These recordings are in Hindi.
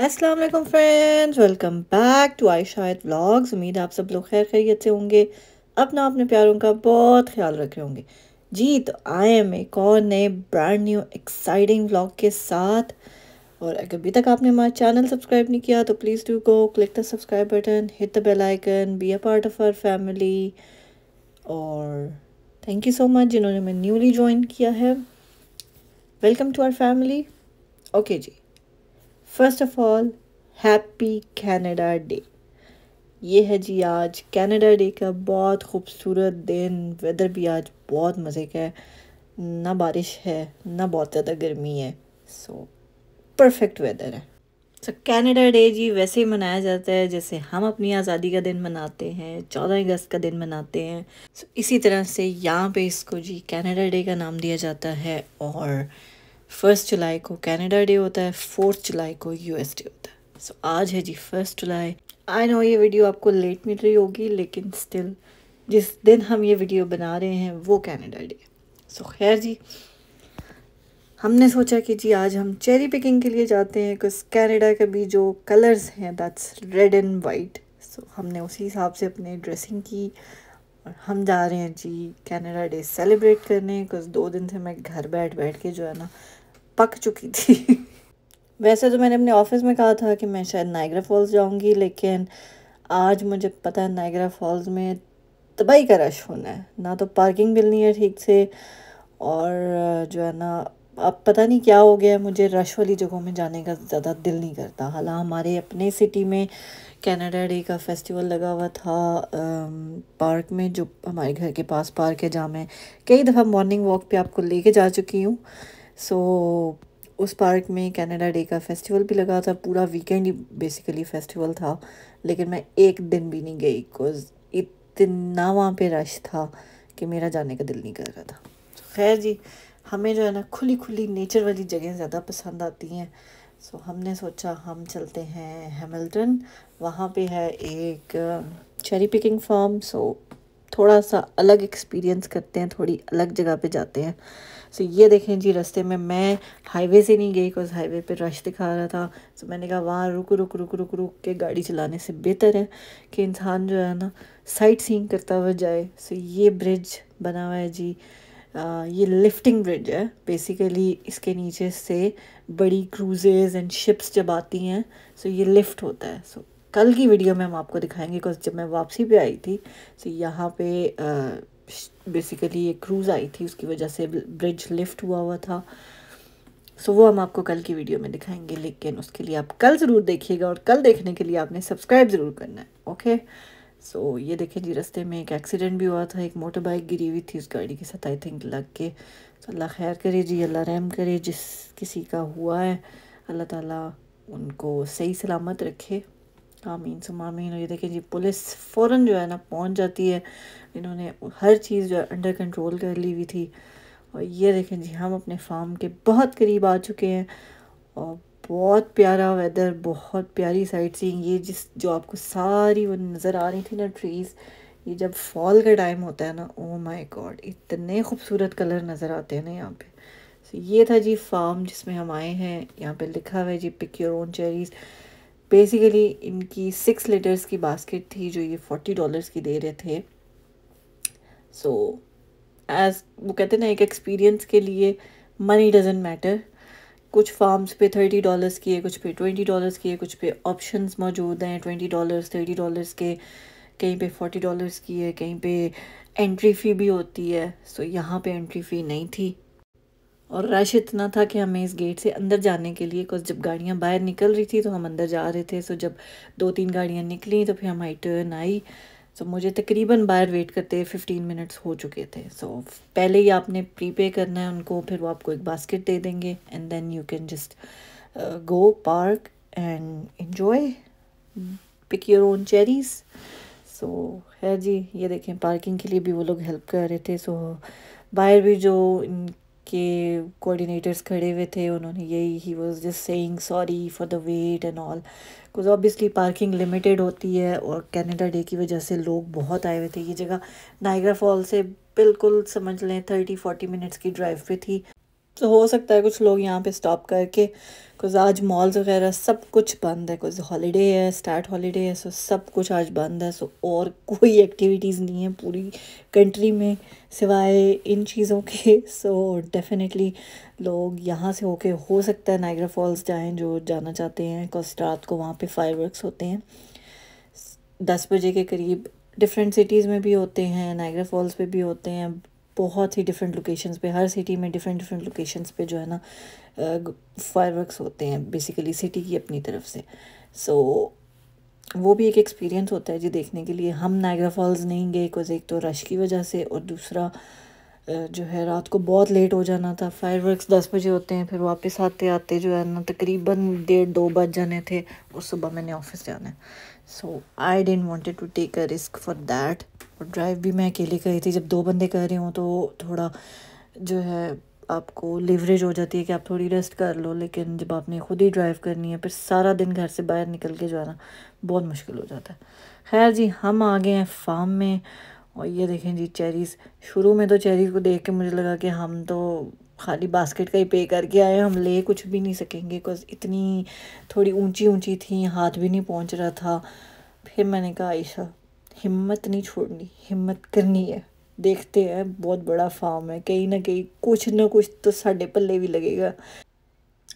अस्सलाम वालेकुम friends, welcome back to Ayshad vlogs. उम्मीद है आप सब लोग खैर खैरियत से होंगे, अपना अपने प्यारों का बहुत ख्याल रख रहे होंगे। जी तो आई एम एक और नए ब्रांड न्यू एक्साइटिंग व्लॉग के साथ। और अगर अभी तक आपने हमारा चैनल सब्सक्राइब नहीं किया तो please do go click the subscribe button, hit the bell icon, be a part of our family. और थैंक यू सो मच जिन्होंने मैं न्यूली ज्वाइन किया है, welcome to our family. Okay जी, first of all happy Canada day. ये है जी आज कनाडा डे का बहुत खूबसूरत दिन। वेदर भी आज बहुत मज़े का है, ना बारिश है ना बहुत ज़्यादा गर्मी है, सो परफेक्ट वेदर है। सो कनाडा डे जी वैसे ही मनाया जाता है जैसे हम अपनी आज़ादी का दिन मनाते हैं, 14 अगस्त का दिन मनाते हैं। सो इसी तरह से यहाँ पे इसको जी कनाडा डे का नाम दिया जाता है। और 1 जुलाई को कनाडा डे होता है, 4 जुलाई को यूएस डे होता है। सो आज है जी 1 जुलाई। आई नो ये वीडियो आपको लेट मिल रही होगी, लेकिन स्टिल जिस दिन हम ये वीडियो बना रहे हैं वो कनाडा डे। सो खैर जी, हमने सोचा कि जी आज हम चेरी पिकिंग के लिए जाते हैं, कुछ कनाडा के भी जो कलर्स हैं दैट्स रेड एंड वाइट। सो हमने उसी हिसाब से अपनी ड्रेसिंग की और हम जा रहे हैं जी कनाडा डे सेलिब्रेट करने। कुछ 2 दिन से मैं घर बैठ बैठ के जो है ना पक चुकी थी। वैसे तो मैंने अपने ऑफिस में कहा था कि मैं शायद नायग्रा फॉल्स जाऊंगी, लेकिन आज मुझे पता है नायग्रा फॉल्स में तबाही का रश होना है, ना तो पार्किंग मिलनी है ठीक से। और जो है ना अब पता नहीं क्या हो गया है, मुझे रश वाली जगहों में जाने का ज़्यादा दिल नहीं करता। हालांकि हमारे अपने सिटी में कनाडा डे का फेस्टिवल लगा हुआ था पार्क में, जो हमारे घर के पास पार्क है, जहाँ मैं कई दफ़ा मॉर्निंग वॉक पे आपको लेके जा चुकी हूँ। सो उस पार्क में कनाडा डे का फेस्टिवल भी लगा था, पूरा वीकेंड ही बेसिकली फेस्टिवल था। लेकिन मैं एक दिन भी नहीं गई बिकॉज इतना वहाँ पे रश था कि मेरा जाने का दिल नहीं कर रहा था। खैर जी, हमें जो है ना खुली खुली नेचर वाली जगह ज़्यादा पसंद आती हैं। सो हमने सोचा हम चलते हैं हैमिल्टन। वहाँ पे है एक चेरी पिकिंग फार्म। सो थोड़ा सा अलग एक्सपीरियंस करते हैं, थोड़ी अलग जगह पे जाते हैं। सो ये देखें जी, रास्ते में मैं हाईवे से नहीं गई बिकॉज हाईवे पे रश दिखा रहा था। सो मैंने कहा वहाँ रुक रुक रुक रुक रुक के गाड़ी चलाने से बेहतर है कि इंसान जो है ना साइट सीइंग करता हुआ जाए। सो ये ब्रिज बना हुआ है जी, ये लिफ्टिंग ब्रिज है बेसिकली। इसके नीचे से बड़ी क्रूजेज एंड शिप्स जब आती हैं सो ये लिफ्ट होता है। सो कल की वीडियो में हम आपको दिखाएंगे बिकॉज जब मैं वापसी पे आई थी सो यहाँ पे बेसिकली एक क्रूज़ आई थी, उसकी वजह से ब्रिज लिफ्ट हुआ था। सो वो हम आपको कल की वीडियो में दिखाएंगे, लेकिन उसके लिए आप कल ज़रूर देखिएगा और कल देखने के लिए आपने सब्सक्राइब ज़रूर करना है। ओके, सो ये देखें जी, रास्ते में एक एक्सीडेंट भी हुआ था, एक मोटर बाइक गिरी हुई थी उस गाड़ी के साथ आई थिंक लग के। तो अल्लाह खैर करे जी, अल्लाह रहम करे जिस किसी का हुआ है, अल्लाह ताला उनको सही सलामत रखे, आमीन सुम्मा आमीन। और ये देखें जी, पुलिस फ़ौरन जो है ना पहुंच जाती है, इन्होंने हर चीज़ जो है अंडर कंट्रोल कर ली हुई थी। और ये देखें जी, हम अपने फार्म के बहुत करीब आ चुके हैं और बहुत प्यारा वेदर, बहुत प्यारी साइट सीइंग। ये जिस जो आपको सारी वो नज़र आ रही थी ना ट्रीज़, ये जब फॉल का टाइम होता है ना, ओ माय गॉड इतने खूबसूरत कलर नज़र आते हैं ना यहाँ पे। तो ये था जी फार्म जिसमें हम आए हैं। यहाँ पे लिखा हुआ है जी pick your own cherries. Basically इनकी 6 लीटर्स की बास्केट थी जो ये $40 की दे रहे थे। सो एज वो कहते हैं ना, एक एक्सपीरियंस के लिए मनी डजेंट मैटर। कुछ फार्म्स पे $30 की है, कुछ पे $20 की है, कुछ पे ऑप्शंस मौजूद हैं $20 $30 के, कहीं पे $40 की है, कहीं पे एंट्री फ़ी भी होती है। सो यहाँ पे एंट्री फ़ी नहीं थी और रश इतना था कि हमें इस गेट से अंदर जाने के लिए, कुछ जब गाड़ियाँ बाहर निकल रही थी तो हम अंदर जा रहे थे। सो जब 2-3 गाड़ियाँ निकली तो फिर हमारी टर्न आई। सो मुझे तकरीबन बाहर वेट करते 15 मिनट्स हो चुके थे। सो पहले ही आपने प्रीपे करना है उनको, फिर वो आपको एक बास्केट दे देंगे and then you can just go park and enjoy, pick your own cherries. So है जी, ये देखें पार्किंग के लिए भी वो लोग हेल्प कर रहे थे। सो बाहर भी जो इनके कोऑर्डिनेटर्स खड़े हुए थे, उन्होंने यही ही was just saying sorry for the wait and all, because obviously parking limited होती है और कनाडा डे की वजह से लोग बहुत आए हुए थे। ये जगह नायग्रा फॉल से बिल्कुल समझ लें 30-40 मिनट्स की ड्राइव पे थी। तो हो सकता है कुछ लोग यहाँ पे स्टॉप करके, कुछ आज मॉल्स वगैरह सब कुछ बंद है, कुछ हॉलीडे है, स्टार्ट हॉलीडे है, सो सब कुछ आज बंद है। सो और कोई एक्टिविटीज़ नहीं है पूरी कंट्री में सिवाय इन चीज़ों के। सो डेफिनेटली लोग यहाँ से होके हो सकता है नाइग्रा फॉल्स जाएं जो जाना चाहते हैं, बिकॉज रात को वहाँ पे फायरवर्क्स होते हैं 10 बजे के करीब। डिफरेंट सिटीज़ में भी होते हैं, नाइग्रा फॉल्स पे भी होते हैं, बहुत ही डिफरेंट लोकेशंस पे, हर सिटी में डिफरेंट डिफरेंट लोकेशंस पे जो है ना फायरवर्क्स होते हैं बेसिकली सिटी की अपनी तरफ से। सो वो भी एक एक्सपीरियंस होता है जी देखने के लिए। हम नाइग्रा फॉल्स नहीं गए कुछ, एक तो रश की वजह से, और दूसरा जो है रात को बहुत लेट हो जाना था। फायरवर्क्स 10 बजे होते हैं, फिर वापस आते आते जो है ना तकरीबन 1:30-2 बज जाने थे, और सुबह मैंने ऑफिस जाना है। So I didn't wanted to take a risk for that. और ड्राइव भी मैं अकेले करी थी, जब 2 बंदे कर रहे हों तो थोड़ा जो है आपको लिवरेज हो जाती है कि आप थोड़ी रेस्ट कर लो, लेकिन जब आपने खुद ही ड्राइव करनी है फिर सारा दिन घर से बाहर निकल के जो है ना बहुत मुश्किल हो जाता है। खैर जी, हम आ गए हैं फार्म में, और ये देखें जी चेरीज़। शुरू में तो चेरीज़ को देख के मुझे लगा कि हम तो खाली बास्केट का ही पे करके आए, हम ले कुछ भी नहीं सकेंगे, बिकॉज इतनी थोड़ी ऊंची ऊंची थी, हाथ भी नहीं पहुंच रहा था। फिर मैंने कहा आयशा हिम्मत नहीं छोड़नी, हिम्मत करनी है, देखते हैं, बहुत बड़ा फार्म है, कहीं ना कुछ तो साढ़े पल्ले भी लगेगा,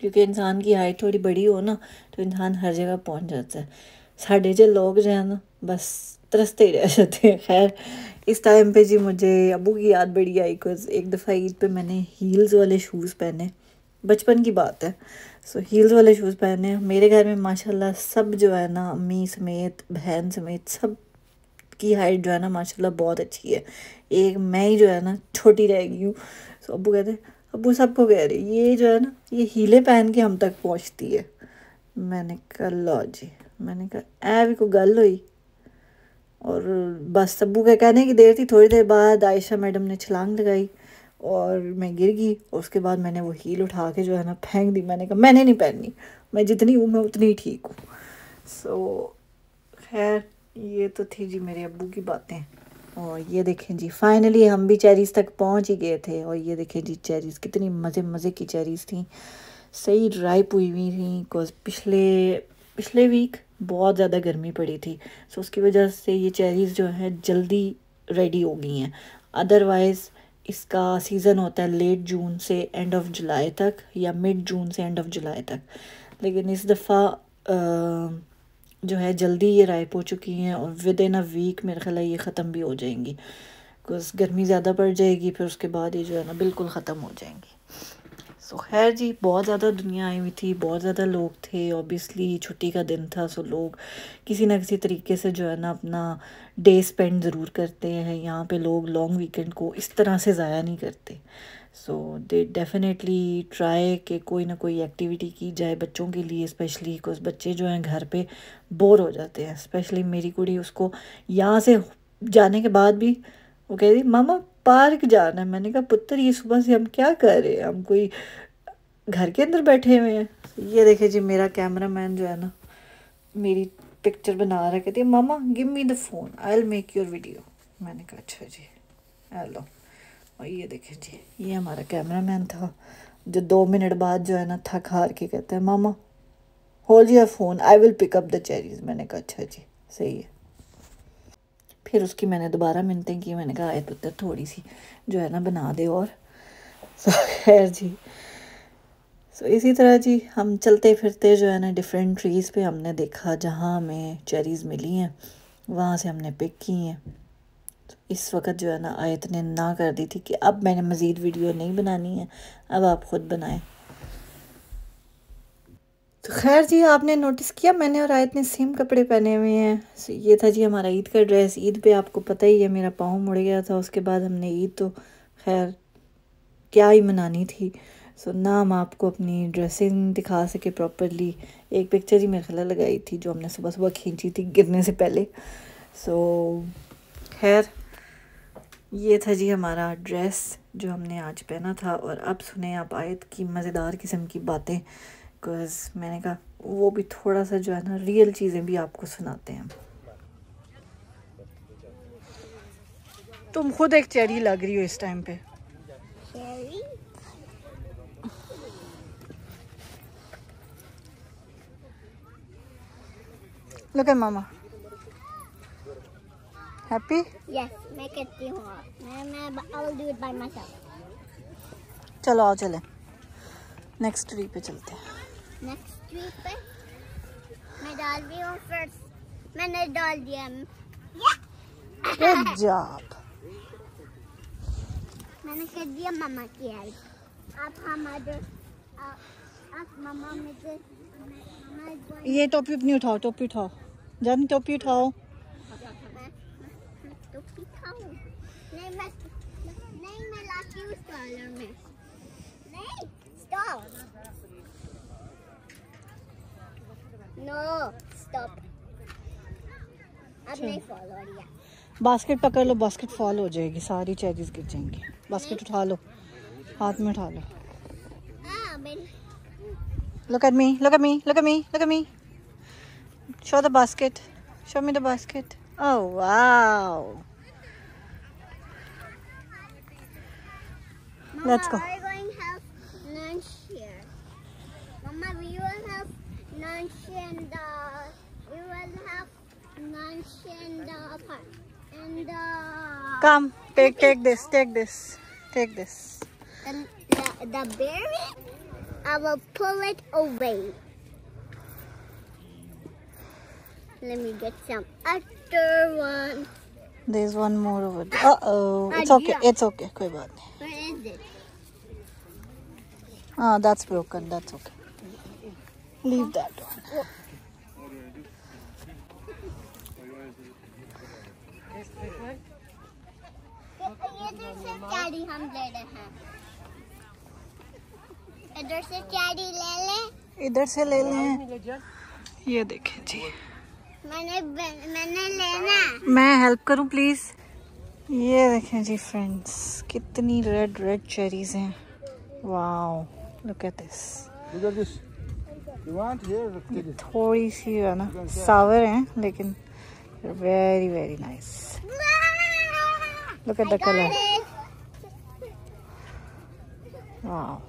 क्योंकि इंसान की हाइट थोड़ी बड़ी हो ना तो इंसान हर जगह पहुंच जाता है। साढ़े जो लोग जो है ना बस तरसते ही रह जाते हैं। खैर इस टाइम पे जी मुझे अबू की याद बड़ी आई, बिकॉज एक दफ़ा ईद पे मैंने हील्स वाले शूज़ पहने, बचपन की बात है। सो हील्स वाले शूज़ पहने, मेरे घर में माशाल्लाह सब जो है ना, अम्मी समेत बहन समेत सब की हाइट जो है ना माशाल्लाह बहुत अच्छी है, एक मैं ही जो है ना छोटी रह गई हूँ। सो अब्बू कहते, अब्बू सबको कह रही ये जो है ना ये हीले पहन के हम तक पहुँचती है। मैंने कहा लो जी, मैंने कहा ए भी कोई गल हुई। और बस अब्बू के कहने की देर थी, थोड़ी देर बाद आयशा मैडम ने छलांग लगाई और मैं गिर गई, और उसके बाद मैंने वो हील उठा के जो है ना फेंक दी। मैंने कहा मैंने नहीं पहननी, मैं जितनी हूँ मैं उतनी ही ठीक हूँ। सो खैर ये तो थी जी मेरे अब्बू की बातें। और ये देखें जी फाइनली हम भी चेरीज़ तक पहुंच ही गए थे, और ये देखें जी चेरीज़ कितनी मज़े मज़े की चेरीज़ थी, सही राइप हुई हुई थी। बिकॉज पिछले वीक बहुत ज़्यादा गर्मी पड़ी थी, सो उसकी वजह से ये चेरीज़ जो है जल्दी रेडी हो गई हैं। अदरवाइज़ इसका सीज़न होता है लेट जून से एंड ऑफ जुलाई तक, या मिड जून से एंड ऑफ जुलाई तक, लेकिन इस दफ़ा जो है जल्दी ये राइप हो चुकी हैं, और विद इन अ वीक मेरे ख्याल है ये ख़त्म भी हो जाएंगी, बिकॉज गर्मी ज़्यादा पड़ जाएगी, फिर उसके बाद ये जो है ना बिल्कुल ख़त्म हो जाएंगी। सो खैर जी बहुत ज़्यादा दुनिया आई हुई थी, बहुत ज़्यादा लोग थे, ऑब्वियसली छुट्टी का दिन था, सो लोग किसी ना किसी तरीके से जो है ना अपना डे स्पेंड ज़रूर करते हैं यहाँ पे। लोग लॉन्ग वीकेंड को इस तरह से ज़ाया नहीं करते। सो दे डेफिनेटली ट्राई कि कोई ना कोई एक्टिविटी की जाए बच्चों के लिए, स्पेशली बिकॉज बच्चे जो हैं घर पे बोर हो जाते हैं। स्पेशली मेरी कुड़ी, उसको यहाँ से जाने के बाद भी वो कह रही मामा पार्क जाना है। मैंने कहा पुत्र ये सुबह से हम क्या कर रहे हैं, हम कोई घर के अंदर बैठे हुए हैं। ये देखे जी मेरा कैमरा मैन जो है ना मेरी पिक्चर बना रहा है, कहती है मामा give me the phone I will make your video. मैंने कहा अच्छा जी हेलो। और ये देखें जी ये हमारा कैमरा मैन था, जो 2 मिनट बाद जो है ना थक हार के कहता है मामा hold your phone I will pick up the cherries. मैंने कहा अच्छा जी सही है। फिर उसकी मैंने दोबारा मिन्नतें की, मैंने कहा आए पुत्र थोड़ी सी जो है ना बना दे। और खैर जी सो इसी तरह जी हम चलते फिरते जो है ना डिफरेंट ट्रीज़ पे हमने देखा जहाँ हमें चेरीज़ मिली हैं, वहाँ से हमने पिक की हैं। इस वक्त जो है ना आयत ने ना कर दी थी कि अब मैंने मज़ीद वीडियो नहीं बनानी है, अब आप ख़ुद बनाएं। तो खैर जी आपने नोटिस किया मैंने और आयत ने सेम कपड़े पहने हुए हैं। ये था जी हमारा ईद का ड्रेस। ईद पे आपको पता ही है मेरा पाँव मुड़ गया था, उसके बाद हमने ईद तो खैर क्या ही मनानी थी। सो ना हम आपको अपनी ड्रेसिंग दिखा सके प्रॉपरली। एक पिक्चर ही मेरे ख्याल लगाई थी जो हमने सुबह सुबह खींची थी गिरने से पहले। सो खैर ये था जी हमारा ड्रेस जो हमने आज पहना था। और अब सुने आप आयत की मज़ेदार किस्म की बातें, बिकॉज मैंने कहा वो भी थोड़ा सा जो है ना रियल चीज़ें भी आपको सुनाते हैं। तुम खुद एक चेरी लग रही हो इस टाइम पे। Look at mama. Happy? Yes, मैं करती हूँ. मैं I'll do it by myself. चलो आओ चले. नेक्स्ट ट्री पे चलते हैं. नेक्स्ट ट्री पे मैं डाल रही हूँ फर्स्ट. मैंने डाल दिया. Good job. मैंने कर दिया मम्मा की हेल्प. अब मम्मा मुझे ये टोपी अपनी उठाओ. टोपी उठाओ. जानी टोपी उठाओ. टोपी खाऊं. नहीं मैं लाती हूँ कॉलर में. नहीं स्टॉप. No stop. अब नहीं फॉल हो रही है. बास्केट पकड़ लो. बास्केट फॉल हो जाएगी. सारी चेरीज गिर जाएंगी. बास्केट उठा लो. हाथ में उठा लो. Look at me. Look at me. Look at me. Look at me. Show the basket. Show me the basket. Oh wow. Mama, Let's go. are you going to have lunch here? Mama, we will have lunch in the park. And Come. Take this. Take this. Take this. the berry, I will pull it away. Let me get some other one. There's one more over there. Uh-oh. It's okay. It's okay. कोई बात नहीं. Where is it? That's broken. That's okay. Leave that one. इधर से चैरी हम ले रहे हैं. इधर से चैरी ले ले. इधर से ले लें. ये देखें जी. मैंने लेना. मैं हेल्प करूं प्लीज. ये देखें जी फ्रेंड्स, कितनी रेड चेरीज हैं. Wow, look at this. थोड़ी सी है ना सावर हैं, लेकिन very very nice. Look at the colour. Wow.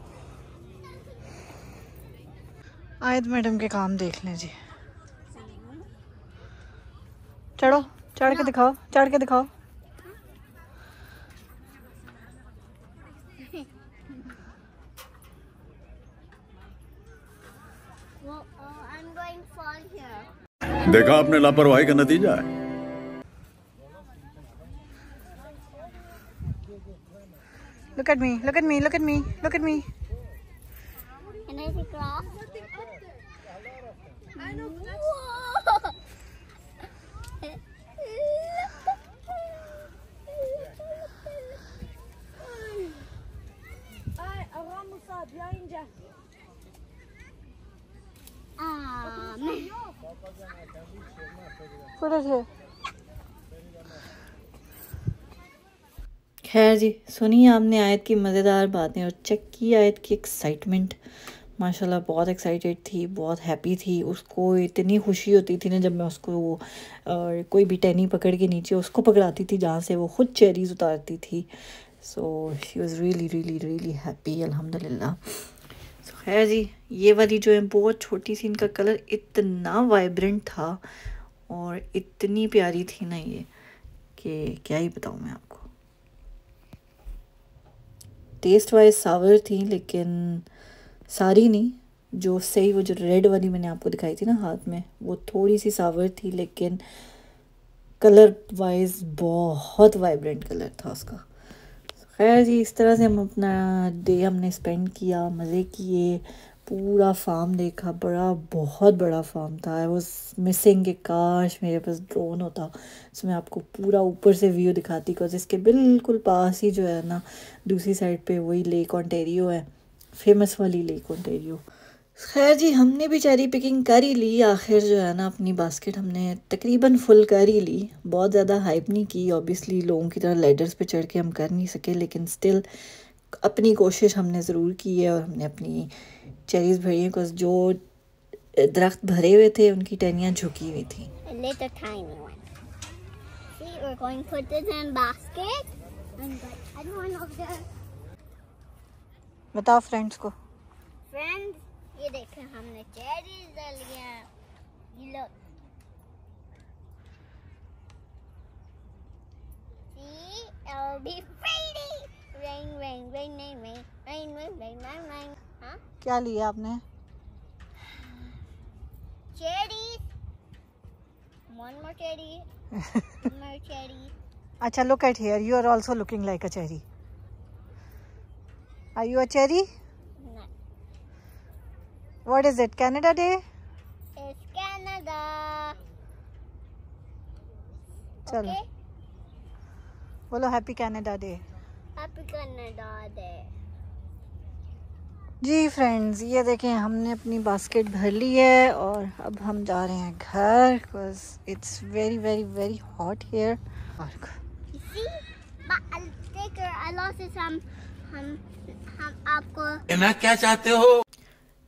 आयत मैडम के काम देख लें जी. चढ़ो. चढ़ के दिखाओ. चढ़ के दिखाओ. I'm going to fall here. देखा आपने लापरवाही का नतीजा है. Look at me. Look at me. Look at me. Look at me. Can I take off? Put it here. खैर जी, सुनिए आपने आयत की मज़ेदार बातें और चेक की आयत की एक्साइटमेंट. माशाल्लाह बहुत एक्साइटेड थी, बहुत हैप्पी थी. उसको इतनी खुशी होती थी ना जब मैं उसको कोई भी टहनी पकड़ के नीचे उसको पकड़ाती थी जहाँ से वो ख़ुद चेरीज़ उतारती थी. So she was really happy अल्हम्दुलिल्लाह. खैर जी, ये वाली जो है बहुत छोटी सी, इनका कलर इतना वाइब्रेंट था और इतनी प्यारी थी ना ये कि क्या ही बताऊँ मैं आपको. टेस्ट वाइज सावर थी, लेकिन सारी नहीं. जो सही वो जो रेड वाली मैंने आपको दिखाई थी ना हाथ में, वो थोड़ी सी सावर थी, लेकिन कलर वाइज बहुत वाइब्रेंट कलर था उसका. खैर जी, इस तरह से हम अपना डे हमने स्पेंड किया, मज़े किए, पूरा फार्म देखा. बहुत बड़ा फार्म था. आई वॉज मिसिंग कि काश मेरे पास ड्रोन होता तो मैं आपको पूरा ऊपर से व्यू दिखाती. बिकॉज इसके बिल्कुल पास ही जो है ना दूसरी साइड पे वही लेक ओंटारियो है, फेमस वाली लेक ओंटारियो. खैर जी, हमने भी चेरी पिकिंग कर ही ली. आखिर जो है ना अपनी बास्केट हमने तकरीबन फुल कर ही ली. बहुत ज़्यादा हाइप नहीं की. ऑब्वियसली लोगों की तरह लेडर्स पे चढ़ के हम कर नहीं सके, लेकिन स्टिल अपनी कोशिश हमने ज़रूर की है और हमने अपनी चेरीज़ भरी हैं. बिकॉज जो दरख्त भरे हुए थे उनकी टहनियाँ झुकी हुई थी. बताओ फ्रेंड्स को. फ्रेंड्स, ये देखें हमने चेरीज डाल लिया. ये लो, will be pretty. Rain, rain, rain, rain, rain, rain, rain, rain, rain, rain. Huh? क्या लिया आपने? Cherries. One more cherry. Two more cherries. अच्छा, look at here. You are also looking like a cherry. Are you a cherry? No. What is it? Canada Day? It's Canada. चलो Okay? बोलो happy Canada day. Happy Canada Day. जी फ्रेंड्स, ये देखें हमने अपनी बास्केट भर ली है और अब हम जा रहे हैं घर, because it's very very very hot here. You see? But I'll take her. I lost it. हम आपको कहना क्या चाहते हो?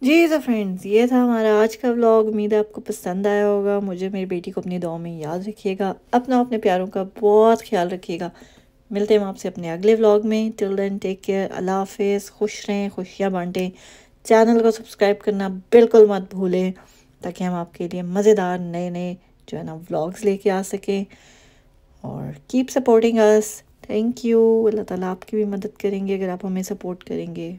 जी तो फ्रेंड्स, ये था हमारा आज का व्लॉग। उम्मीद है आपको पसंद आया होगा। मुझे मेरी बेटी को अपनी दुआ में याद रखिएगा। अपने प्यारों का बहुत ख्याल रखिएगा। मिलते हैं हम आपसे अपने अगले व्लॉग में। टिल देन टेक केयर, अल्लाह हाफिज़, खुश रहें, खुशियाँ बांटें। चैनल को सब्सक्राइब करना बिल्कुल मत भूलें, ताकि हम आपके लिए मज़ेदार नए नए जो है ना व्लॉग्स लेके आ सकें। और keep supporting us. Thank you. Allah Taala आपकी भी मदद करेंगे अगर आप हमें सपोर्ट करेंगे।